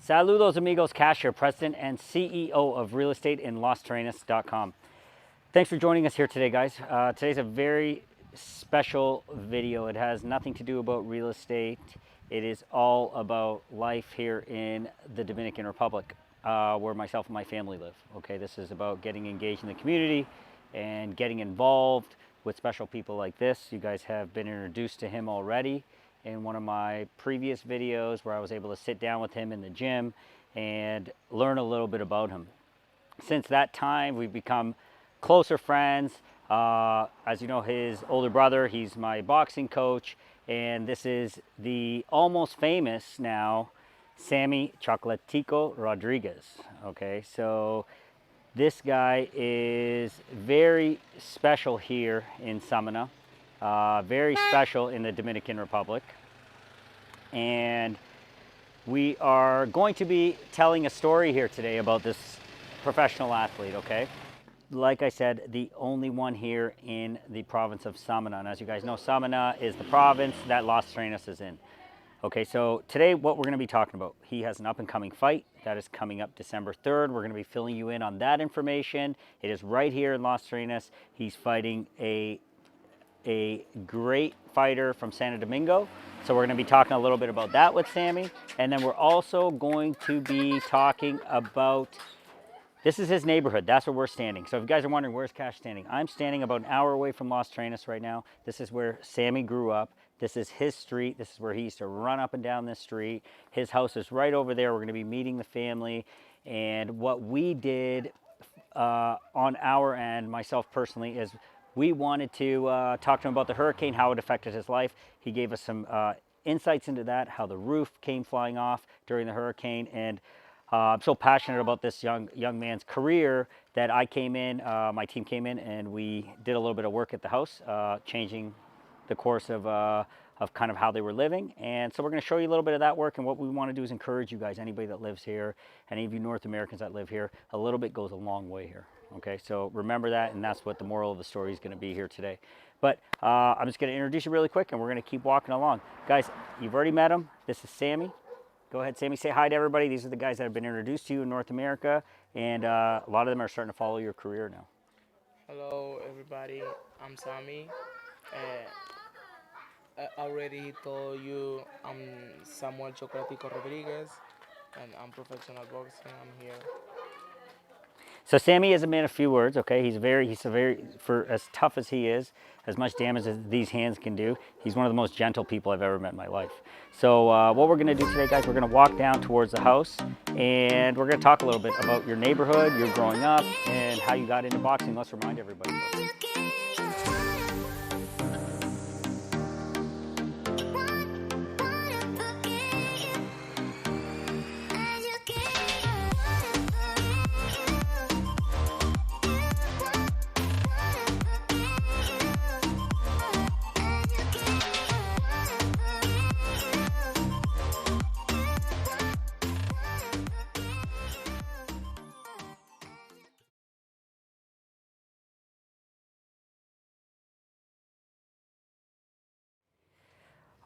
Saludos amigos, Cash here, President and CEO of Real Estate in TERRENAS.com. Thanks for joining us here today, guys. Today's a very special video. It has nothing to do about real estate. It is all about life here in the Dominican Republic, where myself and my family live. Okay, this is about getting engaged in the community and getting involved with special people like this. You guys have been introduced to him already in one of my previous videos where I was able to sit down with him in the gym and learn a little bit about him. Since that time, we've become closer friends. As you know, his older brother, he's my boxing coach, and this is the almost famous now Sammy Chocolatico Rodriguez. Okay, so this guy is very special here in Samana, very special in the Dominican Republic, and we are going to be telling a story here today about this professional athlete. Okay, like I said, the only one here in the province of Samana. And as you guys know, Samana is the province that Las Terrenas is in. Okay, so today what we're going to be talking about, he has an up-and-coming fight that is coming up December 3rd. We're going to be filling you in on that information. It is right here in Las Terrenas. He's fighting a great fighter from Santo Domingo. So we're going to be talking a little bit about that with Sammy. And then we're also going to be talking about, this is his neighborhood. That's where we're standing. So if you guys are wondering, where's Cash standing? I'm standing about an hour away from Las Terrenas right now. This is where Sammy grew up. This is his street. This is where he used to run up and down this street. His house is right over there. We're going to be meeting the family. And what we did on our end, myself personally, is we wanted to talk to him about the hurricane, how it affected his life. He gave us some insights into that, how the roof came flying off during the hurricane. And I'm so passionate about this young man's career that I came in, my team came in, and we did a little bit of work at the house, changing the course of kind of how they were living. And so we're going to show you a little bit of that work. And what we want to do is encourage you guys, anybody that lives here, any of you North Americans that live here, a little bit goes a long way here. Okay, so remember that, and that's what the moral of the story is going to be here today. But I'm just going to introduce you really quick, and we're going to keep walking along. Guys, you've already met him. This is Sammy. Go ahead, Sammy, say hi to everybody. These are the guys that have been introduced to you in North America, and a lot of them are starting to follow your career now. Hello, everybody. I'm Sammy. I already told you I'm Samuel Chocolatico Rodriguez, and I'm professional boxing. I'm here. So Sammy is a man of few words. Okay, he's a very, for as tough as he is, as much damage as these hands can do, he's one of the most gentle people I've ever met in my life. So what we're going to do today, guys, we're going to walk down towards the house, and we're going to talk a little bit about your neighborhood, your growing up, and how you got into boxing. Let's remind everybody about that.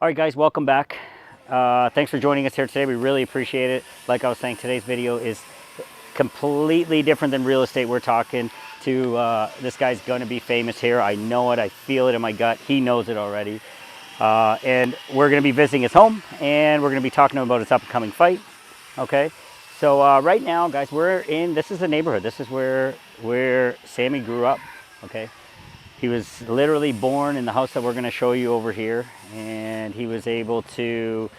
All right, guys, welcome back. Thanks for joining us here today. We really appreciate it. Like I was saying, today's video is completely different than real estate. We're talking to this guy's going to be famous here. I know it. I feel it in my gut. He knows it already. And we're going to be visiting his home, and we're going to be talking to him about his up-and-coming fight. Okay, so right now, guys, this is the neighborhood. This is where Sammy grew up. Okay. He was literally born in the house that we're going to show you over here, and he was able to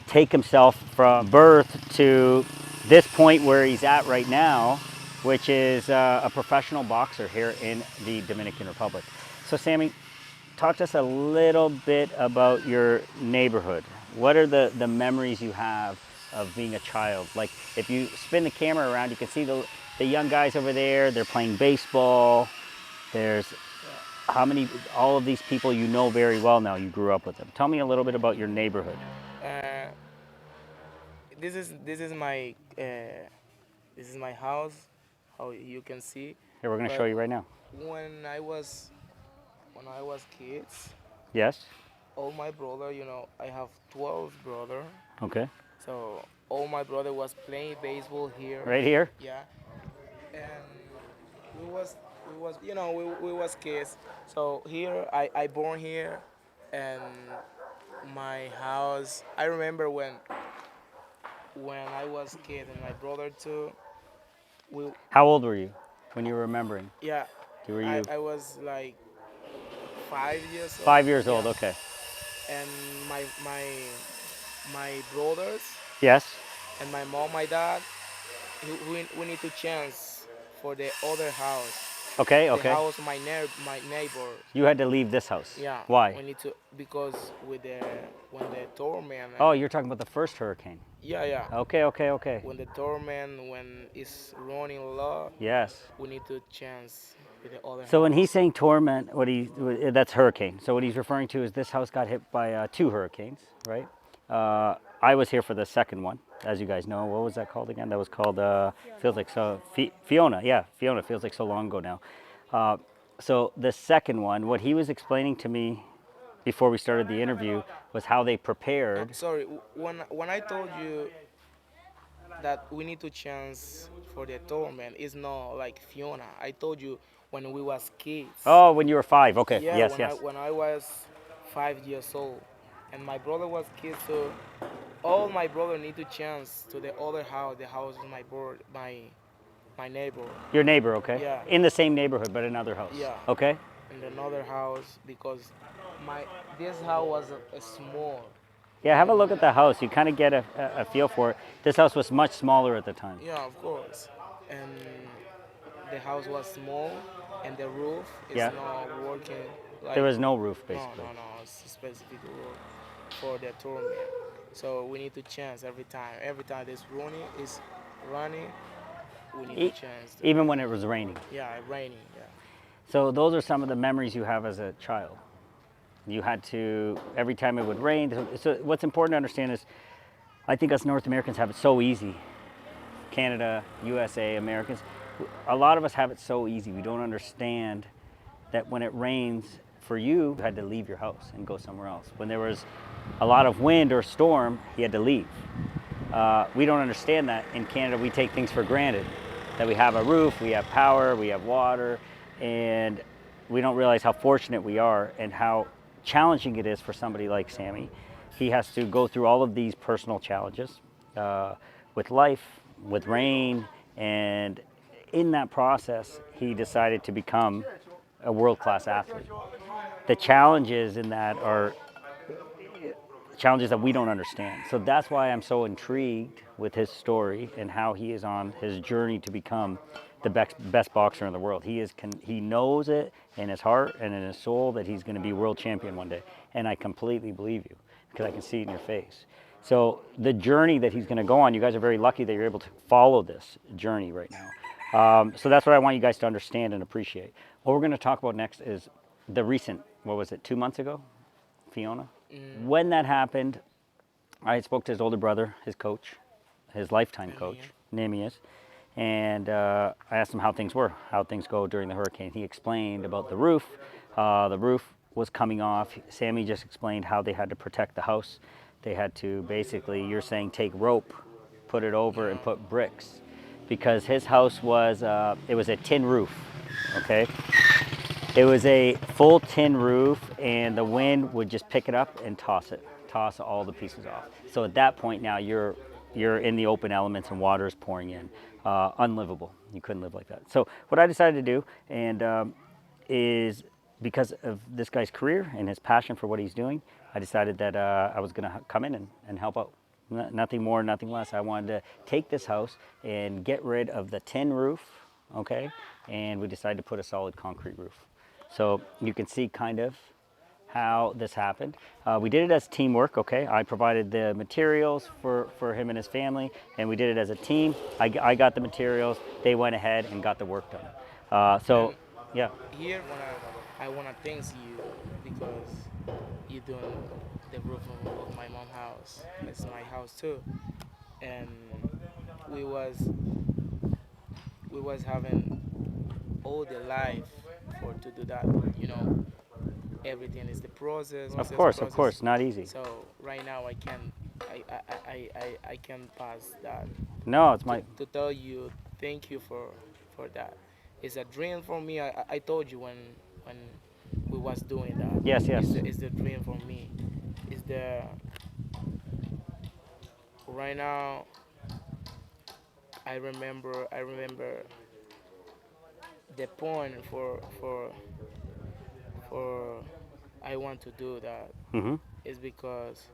take himself from birth to this point where he's at right now, which is a professional boxer here in the Dominican Republic. So Sammy, talk to us a little bit about your neighborhood. What are the memories you have of being a child? Like, if you spin the camera around, you can see the young guys over there. They're playing baseball. There's how many, all of these people you know very well now, you grew up with them. Tell me a little bit about your neighborhood. Uh, this is my house. How you can see. Here, we're going to show But you right now. when I was kids, Yes? all my brother, I have 12 brother. Okay. So all my brother was playing baseball here. Right here? Yeah, and we was we was kids. So here I born here, and my house. I remember when I was kid and my brother too. We How old were you when you were remembering? yeah, Were you I was like 5 years old. 5 years old? Yeah, Okay. and my brothers Yes. and my mom, my dad, we need to chance for the other house. Okay, The okay. house my neighbor. You had to leave this house. Yeah, Why? we need to because with the when the torment Oh, and you're talking about the first hurricane. yeah, Okay, okay, okay. when the torment when it's running a lot, Yes. we need to chance with the other So when house. he's saying torment, that's hurricane. So what he's referring to is this house got hit by two hurricanes, right? I was here for the second one, as you guys know. What was that called again? That was called feels like so Fiona. Yeah, Fiona feels like so long ago now. So the second one, what he was explaining to me before we started the interview was how they prepared. Sorry, when I told you that we need to chance for the torment, it's not like Fiona. I told you when we was kids. Oh, when you were 5. Okay. Yeah, Yes, yes. when I was 5 years old, and my brother was kid, so all my brother need to chance to the other house, the house of my neighbor. Your neighbor, okay? Yeah, In the same neighborhood, but another house. yeah, Okay. in another house because my this house was a small. Yeah, have a And look at the house. You kind of get a feel for it. This house was much smaller at the time. yeah, of course, and the house was small, and the roof is Yeah. not working. Like There was no roof, no, basically. no, no, it's a specific roof for the torment. So we need to chance every time. Every time running, we need to E- chance. Even when it was raining. Yeah, raining. Yeah. So those are some of the memories you have as a child. You had to, every time it would rain. So what's important to understand is, I think us North Americans have it so easy. Canada, USA, Americans, a lot of us have it so easy. We don't understand that when it rains, for you had to leave your house and go somewhere else. When there was a lot of wind or storm, you had to leave. We don't understand that. In Canada, we take things for granted, that we have a roof, we have power, we have water, and we don't realize how fortunate we are and how challenging it is for somebody like Sammy. He has to go through all of these personal challenges with life, with rain, and in that process, he decided to become a world-class athlete. The challenges in that are challenges that we don't understand. So that's why I'm so intrigued with his story and how he is on his journey to become the best boxer in the world. He knows it in his heart and in his soul that he's going to be world champion one day. And I completely believe you because I can see it in your face. So the journey that he's going to go on, you guys are very lucky that you're able to follow this journey right now. So that's what I want you guys to understand and appreciate. What we're going to talk about next is the recent, what was it, 2 months ago, Fiona? When that happened, I spoke to his older brother, his coach, his lifetime coach, Namias, and I asked him how things were, how things go during the hurricane. He explained about the roof. The roof was coming off. Sammy just explained how they had to protect the house. They had to basically, you're saying, take rope, put it over, and put bricks, because his house was, it was a tin roof, okay? It was a full tin roof, and the wind would just pick it up and toss all the pieces off. So at that point now, you're in the open elements and water is pouring in. Unlivable. You couldn't live like that. So what I decided to do, and is because of this guy's career and his passion for what he's doing, I decided that I was going to come in and help out. Nothing more, nothing less. I wanted to take this house and get rid of the tin roof, okay? And we decided to put a solid concrete roof. So you can see kind of how this happened. We did it as teamwork, okay? I provided the materials for him and his family, and we did it as a team. I got the materials, they went ahead and got the work done. And Yeah. here, I wanna thank you because you doing the roof of my mom's house. It's my house too, and we was we was having all the life for to do that. You know, everything is the process. Of course, not easy. So right now I can I can pass that No, it's my. to tell you thank you for that. It's a dream for me. I told you when we was doing that. Yes, yes. It's the dream for me. It's the right now. I remember the point for I want to do that Mm-hmm. is because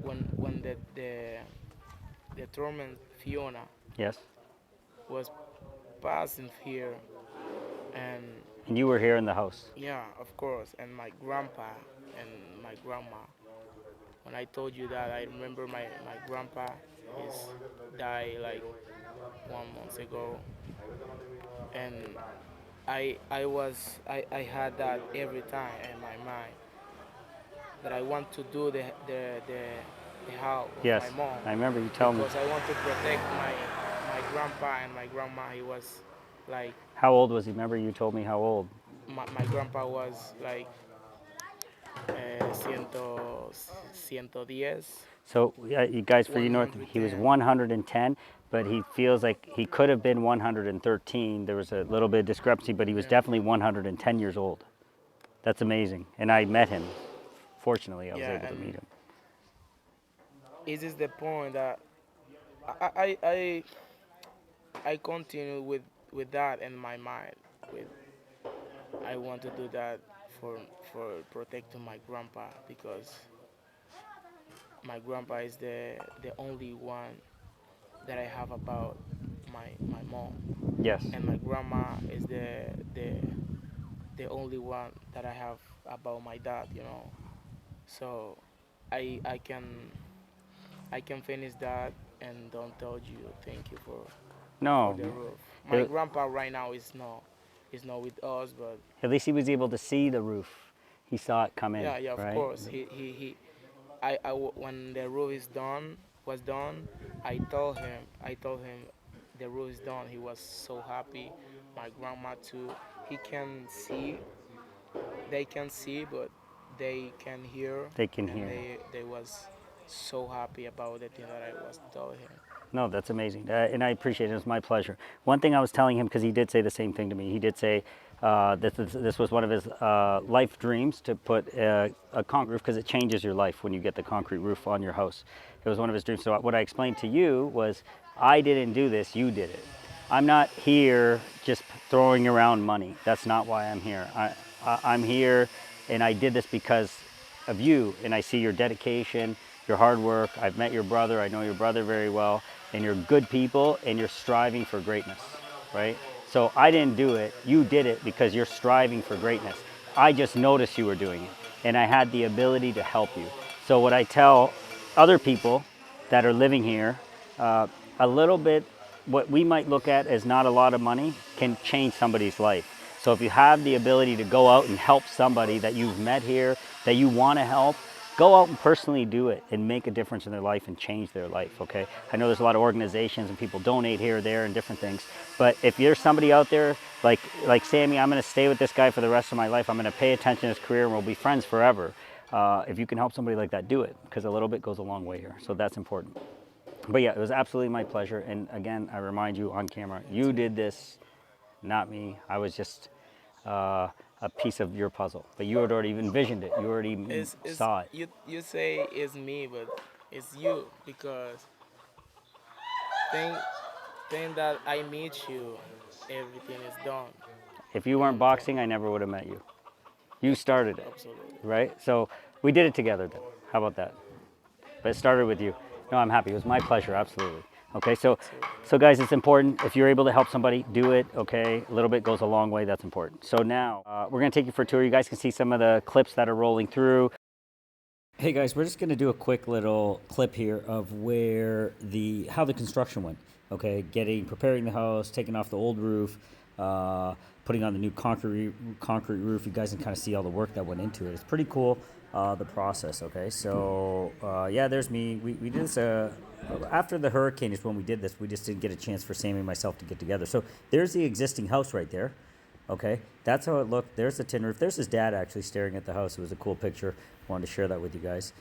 when the torment Fiona Yes. was passing here, and And you were here in the house. yeah, of course, and my grandpa and my grandma. When I told you that, I remember my grandpa is died like 1 month ago, and I had that every time in my mind that I want to do the house of Yes. my mom I remember you telling me. because I want to protect my grandpa and my grandma. He was like How old was he? Remember you told me how old? my grandpa was like ciento, 110, So, you guys, for you north, he was 110. 110, but he feels like he could have been 113. There was a little bit of discrepancy, but he was Yeah, definitely 110 years old. That's amazing. And I met him. Fortunately, I was yeah, able to and meet him. it is the point that I I I, I continue with that in my mind. With I want to do that for for protecting my grandpa because my grandpa is the only one that I have about my mom, Yes. and my grandma is the only one that I have about my dad. You know, so I I can I can finish that and don't tell you thank you for No. the roof. My It- grandpa right now is not with us, but At least he was able to see the roof. He saw it come in, yeah, yeah, of right? course. He when the roof is done was done, I told him the roof is done. He was so happy. My grandma too. He can see, they can see, but they can hear, They can and hear. they was so happy about the thing that I was telling him. No, that's amazing, and I appreciate it. It's my pleasure. One thing I was telling him, because he did say the same thing to me. He did say this was one of his life dreams to put a concrete roof because it changes your life when you get the concrete roof on your house. It was one of his dreams. So what I explained to you was, I didn't do this. You did it. I'm not here just throwing around money. That's not why I'm here. I'm here, and I did this because of you, and I see your dedication, your hard work. I've met your brother. I know your brother very well, and you're good people, and you're striving for greatness, right? So I didn't do it. You did it because you're striving for greatness. I just noticed you were doing it, and I had the ability to help you. So what I tell other people that are living here, a little bit, what we might look at as not a lot of money can change somebody's life. So if you have the ability to go out and help somebody that you've met here, that you want to help, go out and personally do it and make a difference in their life and change their life, okay? I know there's a lot of organizations and people donate here, there, and different things. But if you're somebody out there like Sammy, I'm going to stay with this guy for the rest of my life. I'm going to pay attention to his career and we'll be friends forever. If you can help somebody like that, do it, because a little bit goes a long way here. So that's important. But yeah, it was absolutely my pleasure. And again, I remind you on camera, you did this, not me. I was just a piece of your puzzle. But you had already envisioned it. You already It's saw it. you say it's me, but it's you because think think that I meet you, everything is done. If you You know weren't what I'm saying? boxing, I never would have met you. You started it, Absolutely. right? So we did it together then. How about that? But it started with you. No, I'm happy. It was my pleasure, absolutely. Okay, Me so too. guys, it's important. If you're able to help somebody, do it. Okay, a little bit goes a long way. That's important. So now we're gonna take you for a tour. You guys can see some of the clips that are rolling through. Hey guys, we're just going to do a quick little clip here of where how the construction went. Okay, preparing the house, taking off the old roof, putting on the new concrete roof. You guys can kind of see all the work that went into it. It's pretty cool, the process. Okay, so yeah, there's me. We did this after the hurricane is when we did this. We just didn't get a chance for Sammy and myself to get together. So there's the existing house right there. Okay, that's how it looked. There's the tin roof. There's his dad actually staring at the house. It was a cool picture. Wanted to share that with you guys.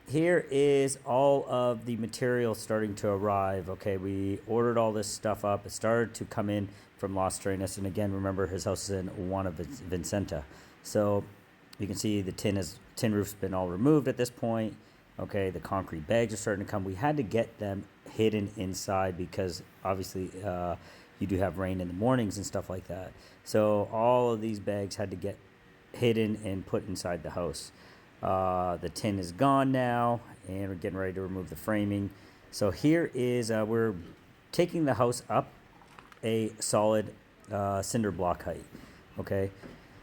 here is all of the material starting to arrive. Okay, we ordered all this stuff up. It started to come in from Las Terrenas, and again, remember his house is in Juana Vicenta. So you can see the tin roof's been all removed at this point. Okay, the concrete bags are starting to come. We had to get them hidden inside because obviously you do have rain in the mornings and stuff like that. So all of these bags had to get hidden and put inside the house. The tin is gone now, and we're getting ready to remove the framing. So here is, we're taking the house up a solid cinder block height. Okay,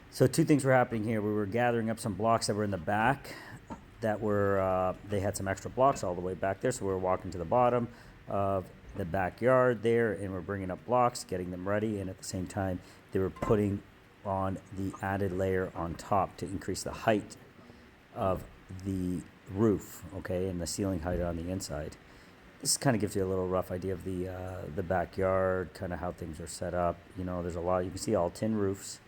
so two things were happening here. We were gathering up some blocks that were in the back that were, they had some extra blocks all the way back there, so we were walking to the bottom of the backyard there, and we're bringing up blocks, getting them ready, and at the same time, they were putting on the added layer on top to increase the height of the roof, okay, and the ceiling height on the inside. This kind of gives you a little rough idea of the backyard, kind of how things are set up. You know, there's a lot. You can see all tin roofs,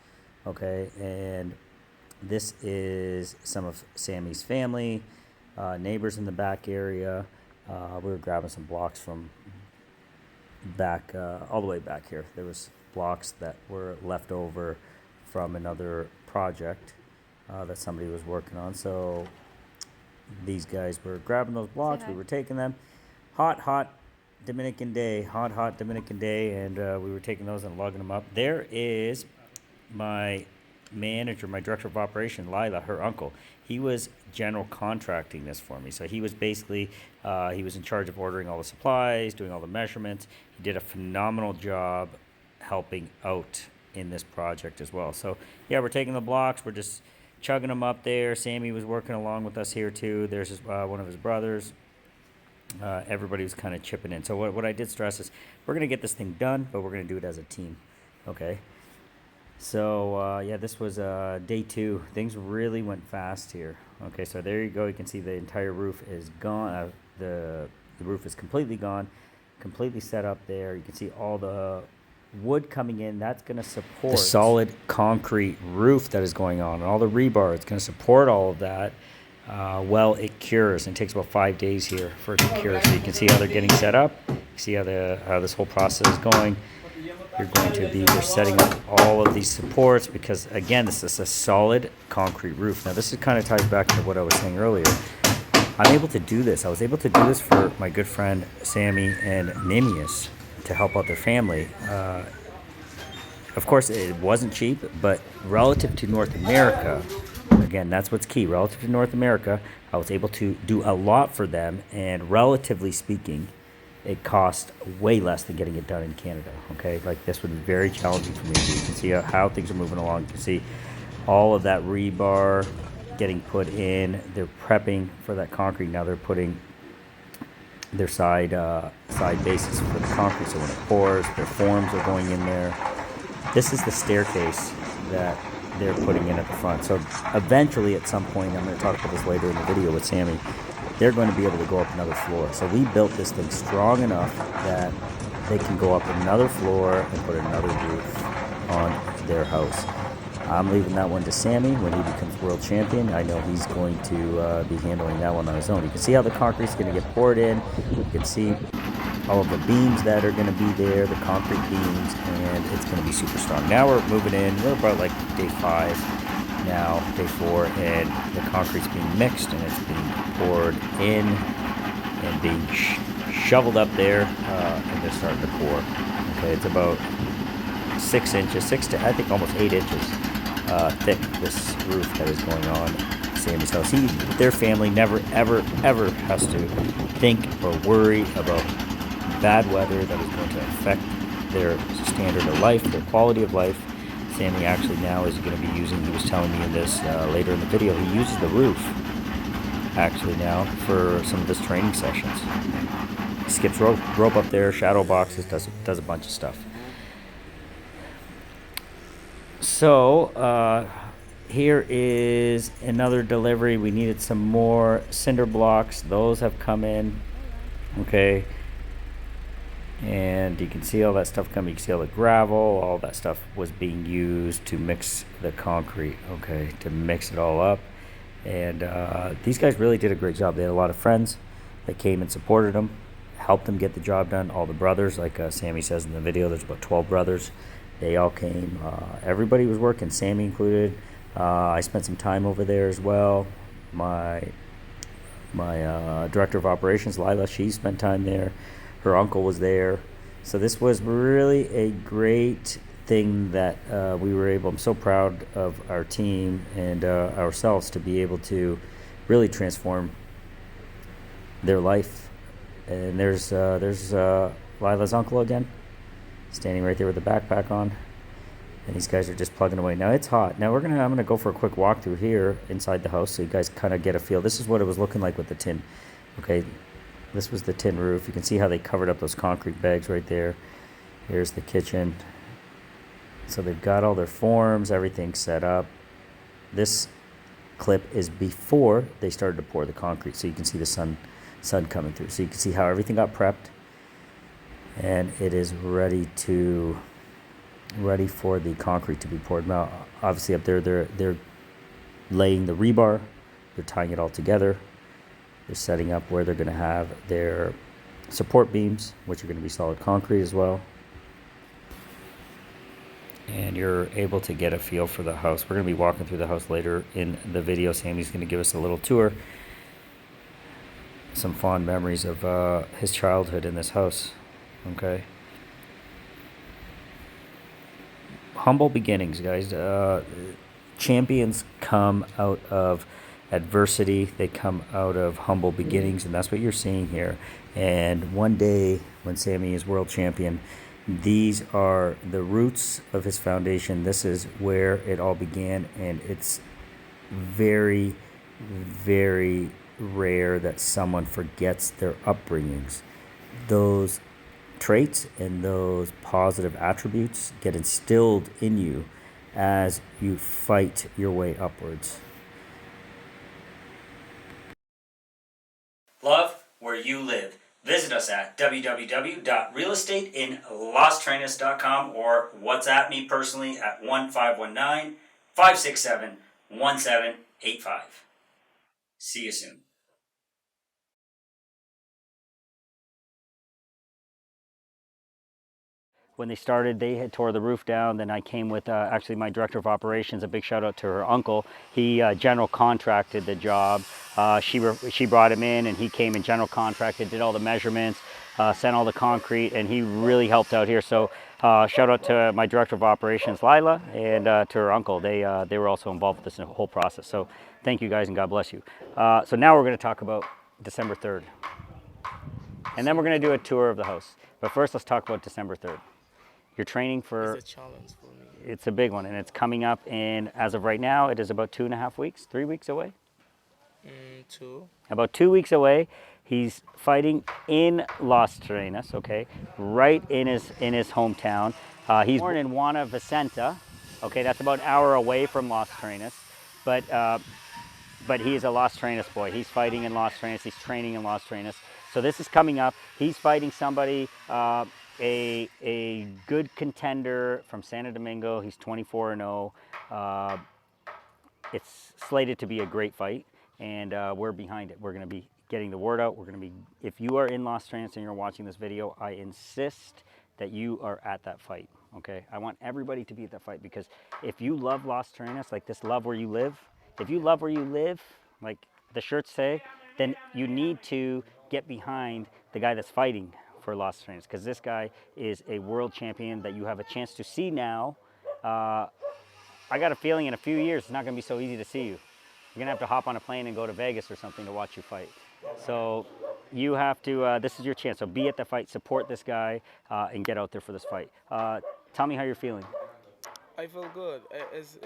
okay, and this is some of Sammy's family, neighbors in the back area. We were grabbing some blocks from back, all the way back here. There was blocks that were left over from another project that somebody was working on. So these guys were grabbing those blocks. We were taking them. Hot Dominican day. Hot Dominican day. And we were taking those and lugging them up. There is my manager, my director of operation, Lila, her uncle. He was general contracting this for me. So he was basically, he was in charge of ordering all the supplies, doing all the measurements. He did a phenomenal job helping out in this project as well. So yeah, we're taking the blocks. We're just chugging them up there. Sammy was working along with us here too. There's his, one of his brothers. Everybody was kind of chipping in. So what I did stress is we're going to get this thing done, but we're going to do it as a team. Okay. So yeah, this was day 2. Things really went fast here. Okay, so there you go. You can see the entire roof is gone. The roof is completely gone, completely set up there. You can see all the wood coming in. That's going to support the solid concrete roof that is going on, and all the rebar. It's going to support all of that. Well, it cures, and it takes about 5 days here for it to cure. So you can see how they're getting set up. You see how this whole process is going. You're going to be setting up all of these supports because, again, this is a solid concrete roof. Now, this is kind of ties back to what I was saying earlier. I'm able to do this. I was able to do this for my good friend Sammy and Nimius to help out their family. Of course, it wasn't cheap, but relative to North America, again, that's what's key. Relative to North America, I was able to do a lot for them, and relatively speaking, it cost way less than getting it done in Canada, okay? Like, this would be very challenging for me. You can see how things are moving along. You can see all of that rebar getting put in. They're prepping for that concrete. Now they're putting their side bases for the concrete, so when it pours, their forms are going in there. This is the staircase that they're putting in at the front. So eventually, at some point, I'm going to talk about this later in the video with Sammy, they're going to be able to go up another floor. So we built this thing strong enough that they can go up another floor and put another roof on their house. I'm leaving that one to Sammy when he becomes world champion. I know he's going to be handling that one on his own. You can see how the concrete's going to get poured in. You can see all of the beams that are going to be there, the concrete beams, and it's going to be super strong. Now we're moving in. We're about like day 5 now, day 4, and the concrete's being mixed and it's being poured in and being shoveled up there, and they're starting to pour. Okay, it's about 6 inches, 6 to I think almost 8 inches thick, this roof that is going on Sammy's house. Their family never ever has to think or worry about bad weather that is going to affect their standard of life, their quality of life. Sammy actually now is going to be using, he was telling me in this later in the video, he uses the roof actually now for some of his training sessions. He skips rope up there, shadow boxes, does a bunch of stuff. So here is another delivery. We needed some more cinder blocks. Those have come in. Okay. And you can see all that stuff coming. You can see all the gravel, all that stuff was being used to mix the concrete, okay, to mix it all up. And these guys really did a great job. They had a lot of friends that came and supported them, helped them get the job done. All the brothers, like Sammy says in the video, there's about 12 brothers. They all came. Everybody was working, Sammy included. I spent some time over there as well. My director of operations, Lila, she spent time there. Her uncle was there. So this was really a great thing that we were able. I'm so proud of our team and ourselves to be able to really transform their life. And there's Lila's uncle again, standing right there with the backpack on. And these guys are just plugging away. Now it's hot. Now I'm gonna go for a quick walkthrough here inside the house so you guys kind of get a feel. This is what it was looking like with the tin. Okay, this was the tin roof. You can see how they covered up those concrete bags right there. Here's the kitchen. So they've got all their forms, everything set up. This clip is before they started to pour the concrete, so you can see the sun coming through. So you can see how everything got prepped, and it is ready for the concrete to be poured. Now, obviously up there, they're laying the rebar, they're tying it all together, they're setting up where they're going to have their support beams, which are going to be solid concrete as well. And you're able to get a feel for the house. We're going to be walking through the house later in the video. Sammy's going to give us a little tour, some fond memories of his childhood in this house. Okay. Humble beginnings, guys. Champions come out of adversity. They come out of humble beginnings, and that's what you're seeing here. And one day, when Sammy is world champion, these are the roots of his foundation. This is where it all began, and it's very, very rare that someone forgets their upbringings. Those traits and those positive attributes get instilled in you as you fight your way upwards. Love where you live. Visit us at www.realestateinlostrenas.com or WhatsApp me personally at 1-519-567-1785. See you soon. When they started, they had tore the roof down. Then I came with actually my director of operations. A big shout out to her uncle. He general contracted the job. She brought him in, and he came and general contracted, did all the measurements, sent all the concrete, and he really helped out here. So shout out to my director of operations, Lila, and to her uncle. They were also involved with this whole process. So thank you guys, and God bless you. So now we're going to talk about December 3rd. And then we're going to do a tour of the house. But first, let's talk about December 3rd. You're training for... It's a challenge for me. It's a big one, and it's coming up, and as of right now, it is about 2.5 weeks, 3 weeks away? 2. About 2 weeks away. He's fighting in Las Terrenas, okay, right in his hometown. He's born in Juana Vicenta, okay, that's about an hour away from Las Terrenas, but he's a Las Terrenas boy. He's fighting in Las Terrenas, he's training in Las Terrenas. So this is coming up. He's fighting somebody, a good contender from Santo Domingo. He's 24-0. It's slated to be a great fight, and we're behind it. We're going to be getting the word out. We're going to be, if you are in Las Terrenas and you're watching this video, I insist that you are at that fight, okay? I want everybody to be at that fight, because if you love Las Terrenas, like this love where you live, if you love where you live, like the shirts say, then you need to get behind the guy that's fighting for Las Terrenas, because this guy is a world champion that you have a chance to see now. I got a feeling in a few years it's not going to be so easy to see you. You're going to have to hop on a plane and go to Vegas or something to watch you fight. So you have to, this is your chance. So be at the fight, support this guy, and get out there for this fight. Tell me how you're feeling. I feel good. As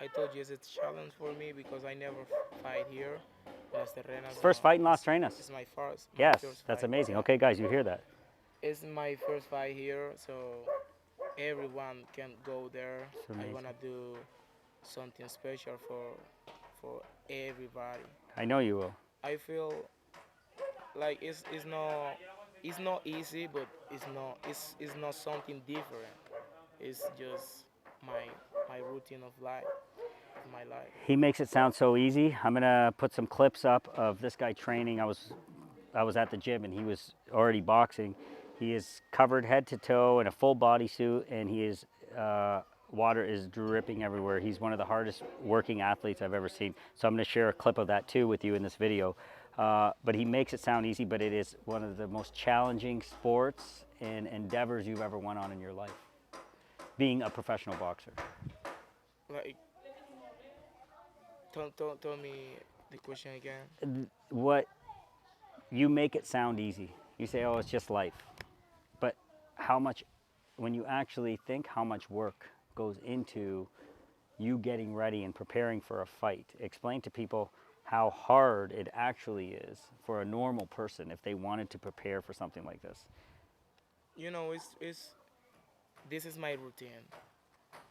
I told you, it's a challenge for me because I never fight here. Las Terrenas. First fight in Las Terrenas. It's my first. Yes, first that's fight. amazing. Okay, guys, you hear that? It's my first fight here, so everyone can go there. I wanna do something special for everybody. I know you will. I feel like it's not easy, but it's not something different. It's just my routine of life. of my life. He makes it sound so easy. I'm gonna put some clips up of this guy training. I was at the gym and he was already boxing. He is covered head to toe in a full body suit, and he is water is dripping everywhere. He's one of the hardest working athletes I've ever seen. So I'm going to share a clip of that too with you in this video. But he makes it sound easy, but it is one of the most challenging sports and endeavors you've ever went on in your life, being a professional boxer. Like, tell me the question again. What you make it sound easy. You say, oh, it's just life. But how much, when you actually think how much work goes into you getting ready and preparing for a fight, explain to people how hard it actually is for a normal person if they wanted to prepare for something like this. You know, it's this is my routine.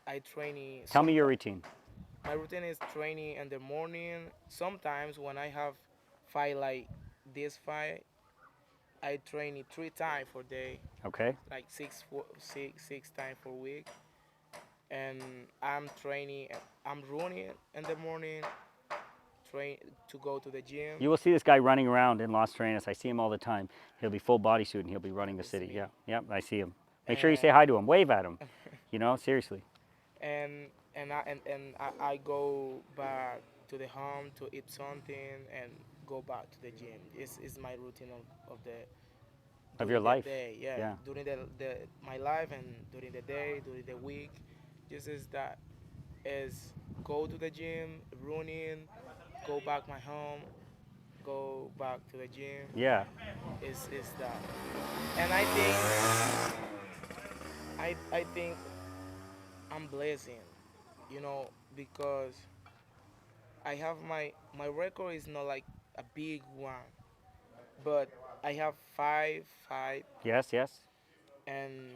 I training Tell some. me your routine. My routine is training in the morning. Sometimes when I have fight like this fight, I train it 3 times for day, Okay? like six times per week. And I'm training. I'm running in the morning. Train to go to the gym. You will see this guy running around in Los Terrenas. I see him all the time. He'll be full bodysuit and he'll be running the It's city. me. Yeah, yeah, I see him. Make sure you say And hi to him. Wave at him. You know, seriously. I go back to the home to eat something and go back to the gym. It's my routine of the Of your during the life. day. Yeah, Yeah. during the my life and during the day, during the week. Just is that is go to the gym, running, go back my home, go back to the gym. Yeah. Is that? And I think I'm blessing, because I have my record is not like a big one, but I have five, Yes, yes. and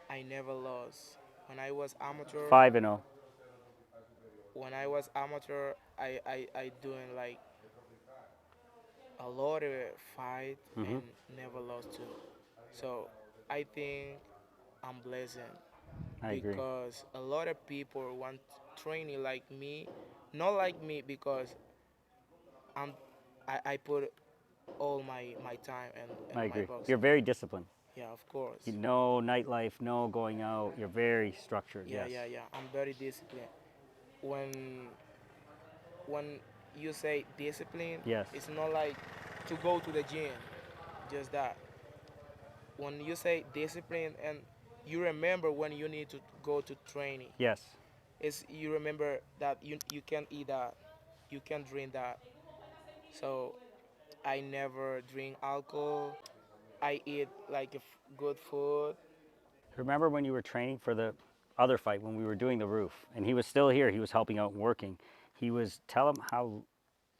I never lost. When I was amateur, 5-0. when I was amateur, I doing like a lot of fight Mm-hmm. and never lost too. So I think I'm blessed I agree. because a lot of people want training like me, not like me because I'm I put all my time I and my agree. You're boxing. very disciplined. Yeah, of course. No nightlife, no going out. You're very structured. Yeah, Yes. yeah, yeah. I'm very disciplined. When when you say discipline, Yes. it's not like to go to the gym, just that. When you say discipline and you remember when you need to go to training, Yes. it's you remember that you can eat that, you can drink that. So I never drink alcohol. I eat like good food. Remember when you were training for the other fight when we were doing the roof and he was still here, he was helping out and working. He was tell him how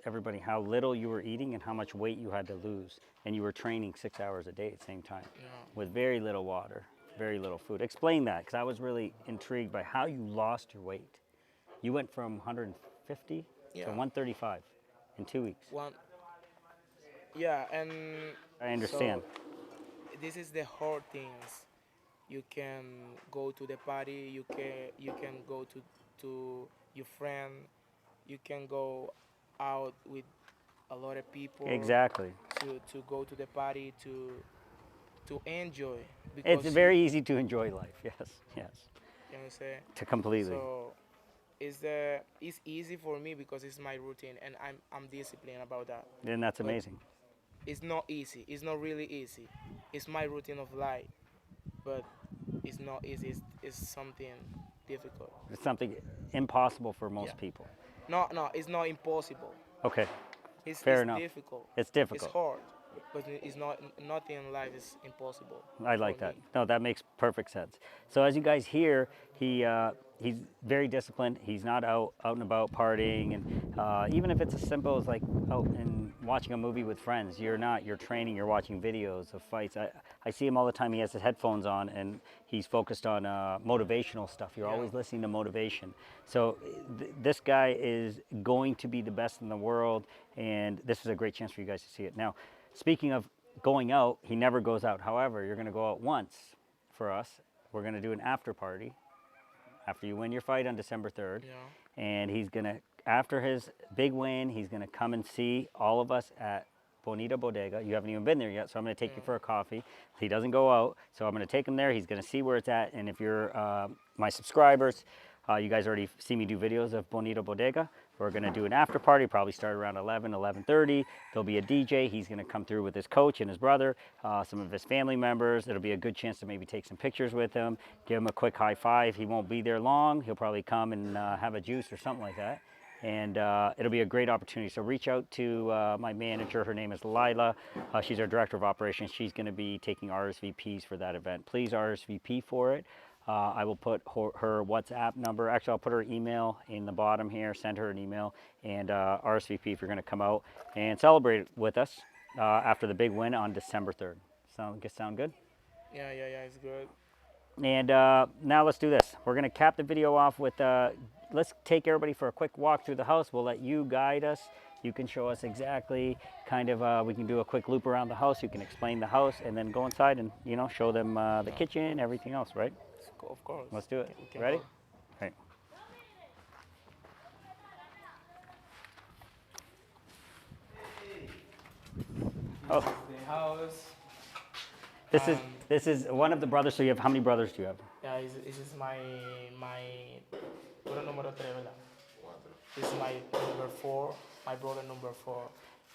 everybody how little you were eating and how much weight you had to lose, and you were training 6 hours a day at the same time You know. with very little water, very little food. Explain that because I was really intrigued by how you lost your weight. You went from 150 to Yeah. 135 in 2 weeks. One. Yeah, and I understand. so this is the hard things. You can go to the party. You can go to your friend. You can go out with a lot of people Exactly. to go to the party to enjoy It's because very easy to enjoy life. Yes. Yes. you know what I'm saying. To completely. So it's easy for me because it's my routine and I'm disciplined about that. And that's But amazing. it's not easy. It's not really easy. It's my routine of life, but it's not easy. It's something difficult. It's something impossible for Yeah. most people. No, no, it's not impossible. Okay. Fair It's enough. difficult. It's It's difficult. hard, but it's not. Nothing in life is impossible I for like that. me. No, that makes perfect sense. So as you guys hear, he's very disciplined. He's not out and about partying, and even if it's as simple as like out and watching a movie with friends, you're not. You're training. You're watching videos of fights. I see him all the time. He has his headphones on, and he's focused on motivational stuff. You're Yeah. always listening to motivation. So this guy is going to be the best in the world, and this is a great chance for you guys to see it. Now, speaking of going out, he never goes out. However, you're going to go out once for us. We're going to do an after party after you win your fight on December 3rd. Yeah. And he's going to, after his big win, he's going to come and see all of us at Bonita Bodega. You haven't even been there yet, so I'm going to take you for a coffee. He doesn't go out, so I'm going to take him there. He's going to see where it's at. And if you're my subscribers, you guys already see me do videos of Bonita Bodega. We're going to do an after party, probably start around 11, 11:30. There'll be a DJ. He's going to come through with his coach and his brother, some of his family members. It'll be a good chance to maybe take some pictures with him, give him a quick high five. He won't be there long. He'll probably come and have a juice or something like that. And it'll be a great opportunity. So reach out to my manager. Her name is Lila. She's our director of operations. She's going to be taking RSVPs for that event. Please RSVP for it. I will put her WhatsApp number. Actually, I'll put her email in the bottom here. Send her an email and RSVP if you're going to come out and celebrate with us after the big win on December 3rd. Sound good? Yeah, it's good. And now let's do this. We're going to cap the video off with, let's take everybody for a quick walk through the house. We'll let you guide us. You can show us exactly kind of, we can do a quick loop around the house. You can explain the house and then go inside and, you know, show them the kitchen, everything else, right? Of course. Let's do it. Okay. Ready? Right. Oh, The house. this is one of the brothers. So you have, how many brothers do you have? Yeah, this is my brother número 3, ¿verdad? This is my number 4. My brother number 4.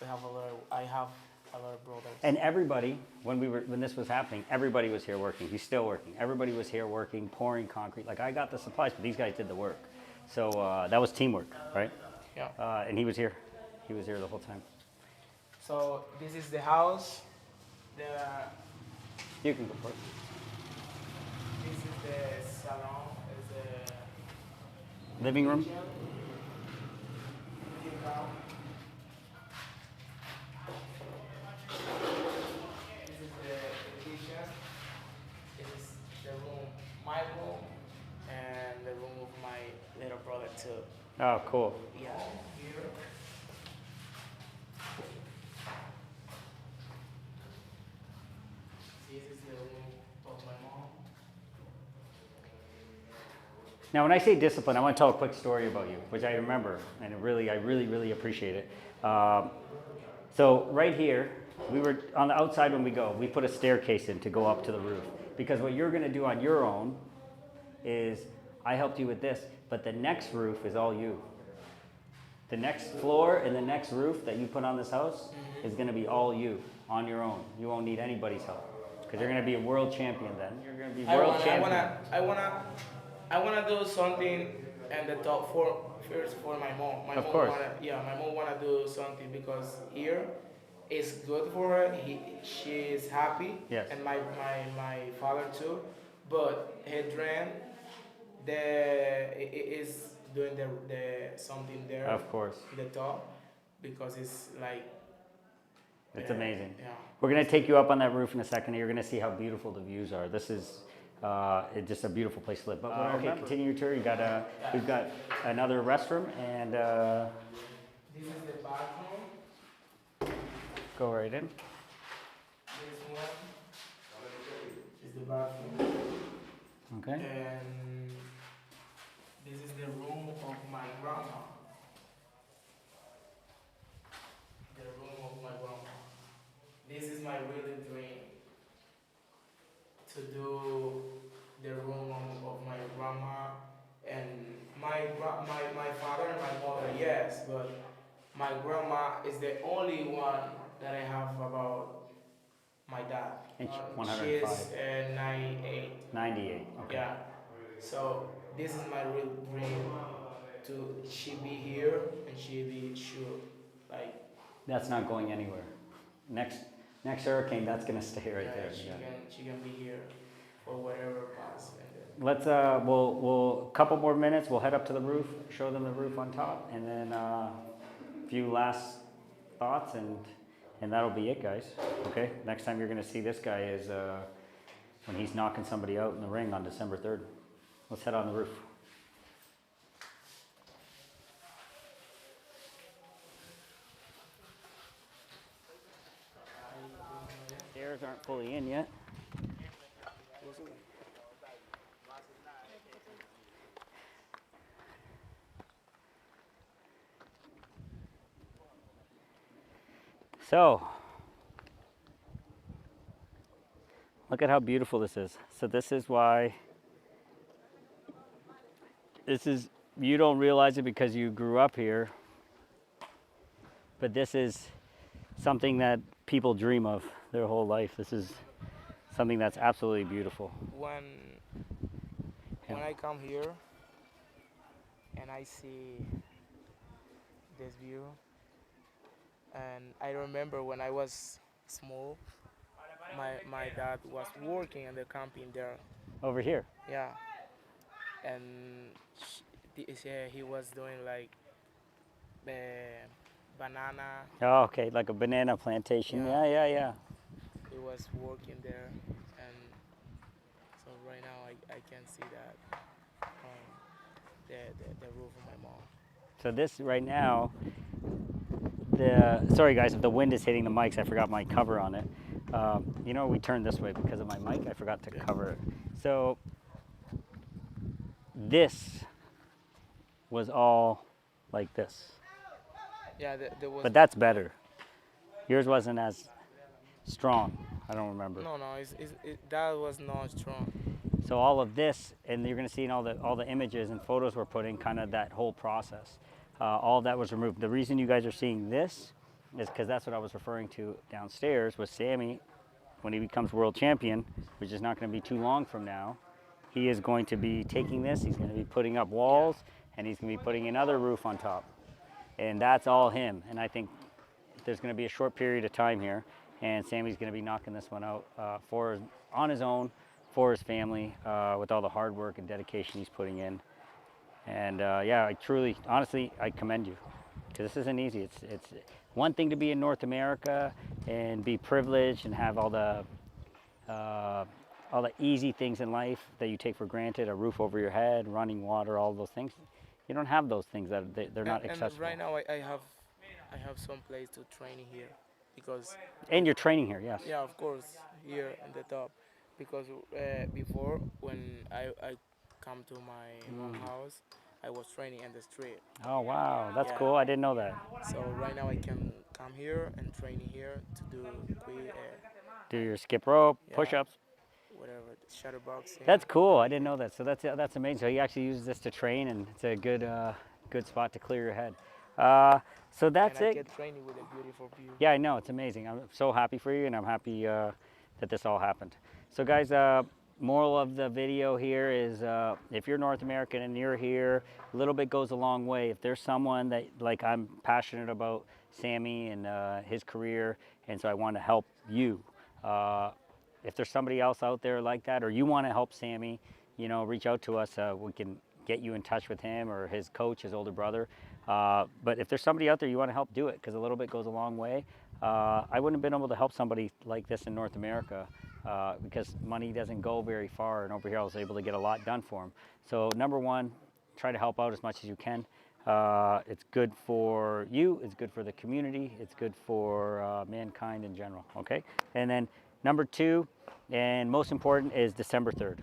I have a lot of brothers. And everybody, when this was happening, everybody was here working. He's still working. Everybody was here working, pouring concrete. Like I got the supplies, but these guys did the work. So that was teamwork, right? Yeah. And he was here. He was here the whole time. So this is the house. You can go for it. This is the salon. Is the Living room. kitchen. This is the kitchen. This is the room, my room, and the room of my little brother too. Oh, cool. Yeah, here. This is the room of my mom. Now, when I say discipline, I want to tell a quick story about you, which I remember, and I really appreciate it. So right here, we were on the outside when we go. We put a staircase in to go up to the roof because what you're going to do on your own is I helped you with this, but the next roof is all you. The next floor and the next roof that you put on this house is going to be all you on your own. You won't need anybody's help because you're going to be a world champion then. You're going to be world champion. I wanna do something and the top four first for my mom. Of course. My mom wanna do something because here is good for her. She is happy. Yes. And my father too. But her dream, is doing the something there. Of course. The top, because it's like. It's amazing. Yeah. We're going to take you up on that roof in a second. You're going to see how beautiful the views are. This is it's just a beautiful place to live. But okay, continue your tour. We've got another restroom and This is the bathroom. go right in. This one is the bathroom. Okay. And this is the room of my grandma. The room of my grandma. This is my really dream. To do the room of my grandma and my father and my mother, yes, but my grandma is the only one that I have about my dad. And 105. She's 98. 98. Okay. Yeah. So this is my real dream to she be here and she be sure like. That's not going anywhere. Next hurricane, that's going to stay right there. She can be here for whatever pass. Let's we'll couple more minutes. We'll head up to the roof, show them the roof on top, and then a few last thoughts, and that'll be it, guys. Okay. Next time you're going to see this guy is when he's knocking somebody out in the ring on December 3rd. Let's head on the roof. Stairs aren't fully in yet. So, look at how beautiful this is. So this is why, you don't realize it because you grew up here, but this is something that people dream of their whole life. This is something that's absolutely beautiful. When I come here and I see this view, and I remember when I was small, my dad was working in the camping there. Over here. Yeah, and he was doing like banana. Oh, okay, like a banana plantation. Yeah, Yeah, yeah, yeah. he was working there, and so right now I can see that the roof of my mom. So this right now, sorry guys if the wind is hitting the mics, I forgot my cover on it. You know, we turned this way because of my mic, I forgot to cover it. So this was all like this, Yeah, there was. but that's better. Yours wasn't as strong, I don't remember. No, that was not strong. So all of this, and you're going to see in all the images and photos we're putting, kind of that whole process. All of that was removed. The reason you guys are seeing this is because that's what I was referring to downstairs with Sammy. When he becomes world champion, which is not going to be too long from now, he is going to be taking this, he's going to be putting up walls, and he's going to be putting another roof on top. And that's all him. And I think there's going to be a short period of time here, and Sammy's going to be knocking this one out on his own, for his family, with all the hard work and dedication he's putting in. And yeah, I truly, honestly, I commend you, because this isn't easy. It's one thing to be in North America and be privileged and have all the easy things in life that you take for granted, a roof over your head, running water, all those things. You don't have those things, they're not accessible. And right now I have some place to train here, because. And you're training here, yes. Yeah, of course, here in the top, because before when I come to my mom house, I was training in the street. Oh wow, that's Yeah. cool. I didn't know that. So right now I can come here and train here to do Do your skip rope, yeah, push-ups. whatever, shadow boxing. That's cool. I didn't know that. So that's amazing. So he actually uses this to train, and it's a good spot to clear your head. So that's and I it. get training with a beautiful view. Yeah, I know. It's amazing. I'm so happy for you, and I'm happy that this all happened. So guys, moral of the video here is if you're North American and you're here, a little bit goes a long way. If there's someone that, like, I'm passionate about Sammy and his career, and so I want to help you. If there's somebody else out there like that, or you want to help Sammy, you know, reach out to us. We can get you in touch with him or his coach, his older brother. But if there's somebody out there you want to help, do it, because a little bit goes a long way. I wouldn't have been able to help somebody like this in North America because money doesn't go very far, and over here I was able to get a lot done for him. So number one, try to help out as much as you can. It's good for you, it's good for the community, it's good for mankind in general, okay? And then number two, and most important, is December 3rd.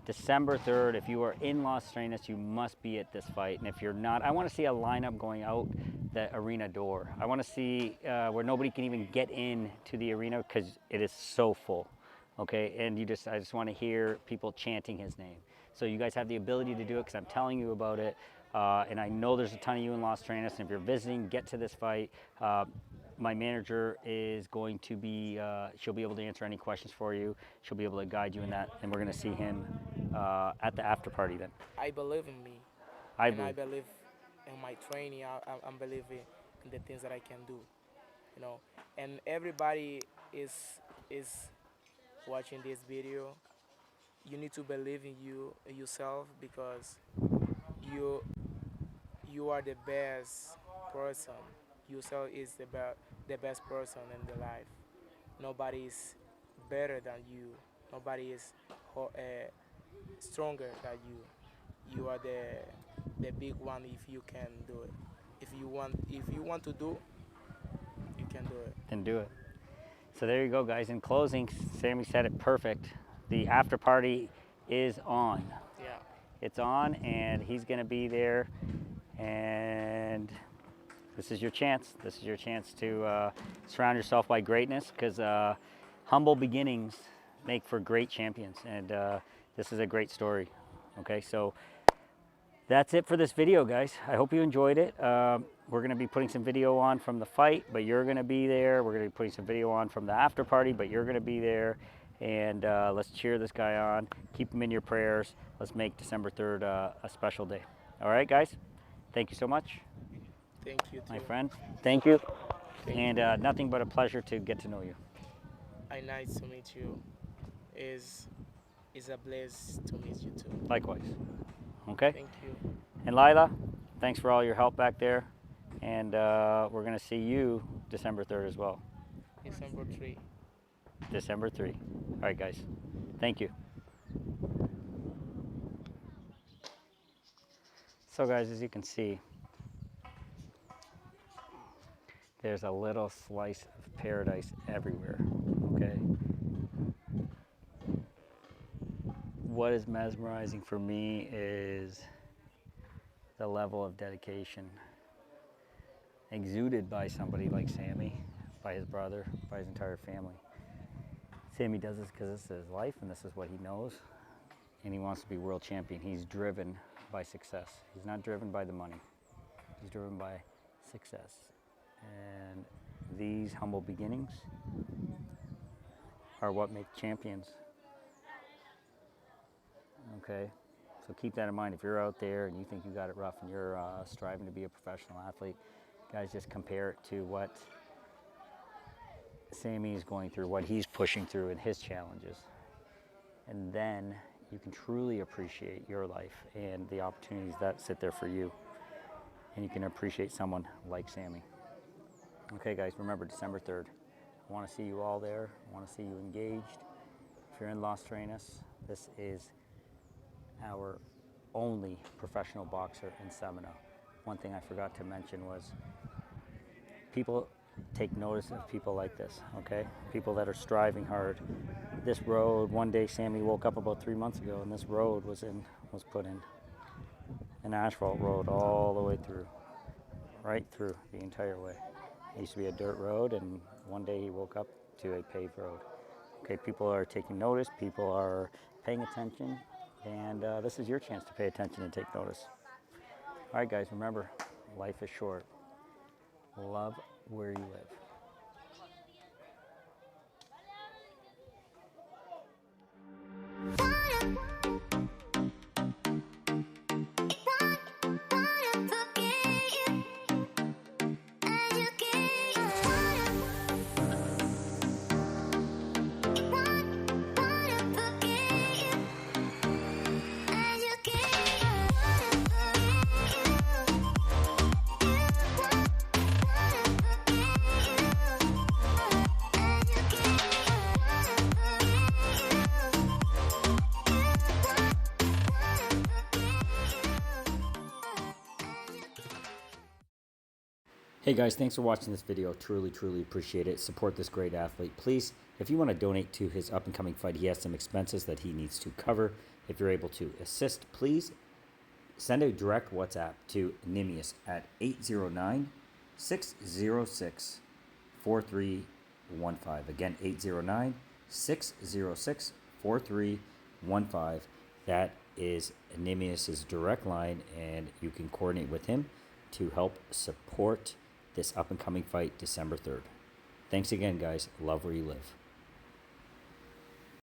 December 3rd, if you are in Las Vegas, you must be at this fight. And if you're not, I want to see a lineup going out the arena door. I want to see where nobody can even get in to the arena because it is so full, okay? And I just want to hear people chanting his name. So you guys have the ability to do it because I'm telling you about it. And I know there's a ton of you in Las Vegas. And if you're visiting, get to this fight. My manager is going to be, she'll be able to answer any questions for you. She'll be able to guide you in that, and we're going to see him at the after party then. I believe in me. I believe in my training. I'm believing in the things that I can do, you know. And everybody is watching this video. You need to believe in yourself, because you are the best person. Yourself is the best person in the life. Nobody is better than you. Nobody is stronger than you. You are the big one if you can do it. If you want to do, you can do it. Then do it. So there you go, guys. In closing, Sammy said it perfect. The after party is on. Yeah. It's on, and he's going to be there. And this is your chance. This is your chance to surround yourself by greatness, because humble beginnings make for great champions, and this is a great story. Okay, so that's it for this video, guys. I hope you enjoyed it. We're going to be putting some video on from the fight, but you're going to be there. We're going to be putting some video on from the after party, but you're going to be there. And let's cheer this guy on. Keep him in your prayers. Let's make December 3rd a special day. All right, guys? Thank you so much. Thank you, My too. friend. Thank you. Thank And nothing but a pleasure to get to know you. Nice to meet you. Is a bliss to meet you too. Likewise. Okay? Thank you. And Lila, thanks for all your help back there. And we're going to see you December 3rd as well. December 3. December 3. All right, guys. Thank you. So, guys, as you can see, there's a little slice of paradise everywhere, okay? What is mesmerizing for me is the level of dedication exuded by somebody like Sammy, by his brother, by his entire family. Sammy does this because this is his life and this is what he knows, and he wants to be world champion. He's driven by success. He's not driven by the money. He's driven by success. And these humble beginnings are what make champions. Okay? So keep that in mind. If you're out there and you think you got it rough and you're striving to be a professional athlete, guys, just compare it to what Sammy is going through, what he's pushing through in his challenges. And then you can truly appreciate your life and the opportunities that sit there for you. And you can appreciate someone like Sammy. Okay, guys, remember December 3rd. I want to see you all there. I want to see you engaged. If you're in Las TERRENAS, this is our only professional boxer in Samana. One thing I forgot to mention was people take notice of people like this, okay? People that are striving hard. This road, one day Sammy woke up about 3 months ago and this road was put in. An asphalt road all the way through, right through the entire way. It used to be a dirt road, and one day he woke up to a paved road. Okay, people are taking notice, people are paying attention, and this is your chance to pay attention and take notice. All right, guys, remember, life is short. Love where you live. Hey guys, thanks for watching this video. Truly appreciate it. Support this great athlete. Please, if you want to donate to his up-and-coming fight, he has some expenses that he needs to cover. If you're able to assist, please send a direct WhatsApp to Nimius at 809-606-4315. Again, 809-606-4315. That is Nimius's direct line, and you can coordinate with him to help support this up-and-coming fight December 3rd. Thanks again, guys. Love where you live.